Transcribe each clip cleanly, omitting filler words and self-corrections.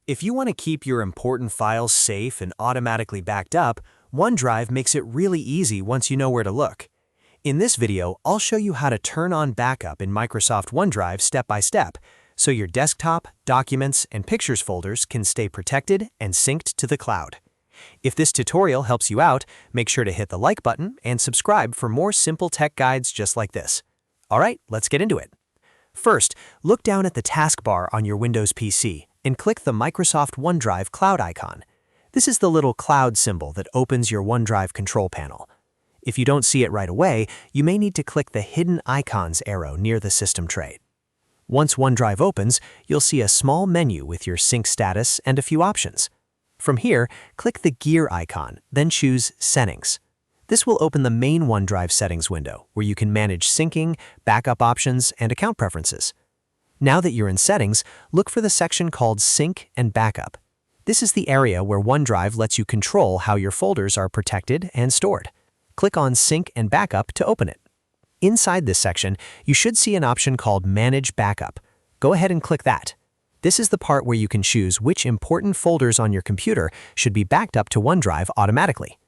If you want to keep your important files safe and automatically backed up, OneDrive makes it really easy once you know where to look. In this video, I'll show you how to turn on backup in Microsoft OneDrive step by step, so your desktop, documents, and pictures folders can stay protected and synced to the cloud. If this tutorial helps you out, make sure to hit the like button and subscribe for more simple tech guides just like this. Alright, let's get into it. First, look down at the taskbar on your Windows PC and click the Microsoft OneDrive cloud icon. This is the little cloud symbol that opens your OneDrive control panel. If you don't see it right away, you may need to click the Hidden Icons arrow near the system tray. Once OneDrive opens, you'll see a small menu with your sync status and a few options. From here, click the gear icon, then choose Settings. This will open the main OneDrive settings window, where you can manage syncing, backup options, and account preferences. Now that you're in Settings, look for the section called Sync and Backup. This is the area where OneDrive lets you control how your folders are protected and stored. Click on Sync and Backup to open it. Inside this section, you should see an option called Manage Backup. Go ahead and click that. This is the part where you can choose which important folders on your computer should be backed up to OneDrive automatically.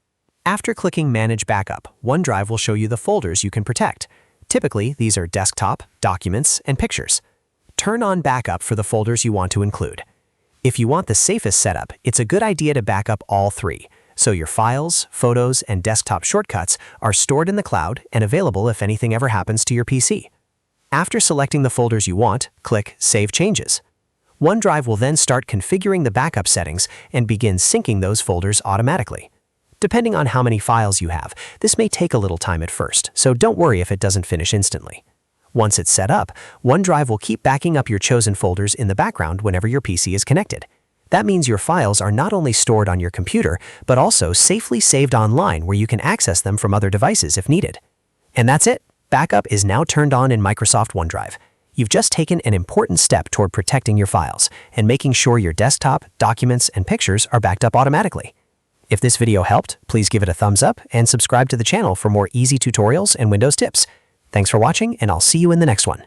After clicking Manage Backup, OneDrive will show you the folders you can protect. Typically, these are desktop, documents, and pictures. Turn on backup for the folders you want to include. If you want the safest setup, it's a good idea to back up all three, so your files, photos, and desktop shortcuts are stored in the cloud and available if anything ever happens to your PC. After selecting the folders you want, click Save Changes. OneDrive will then start configuring the backup settings and begin syncing those folders automatically. Depending on how many files you have, this may take a little time at first, so don't worry if it doesn't finish instantly. Once it's set up, OneDrive will keep backing up your chosen folders in the background whenever your PC is connected. That means your files are not only stored on your computer, but also safely saved online where you can access them from other devices if needed. And that's it. Backup is now turned on in Microsoft OneDrive. You've just taken an important step toward protecting your files and making sure your desktop, documents, and pictures are backed up automatically. If this video helped, please give it a thumbs up and subscribe to the channel for more easy tutorials and Windows tips. Thanks for watching, and I'll see you in the next one.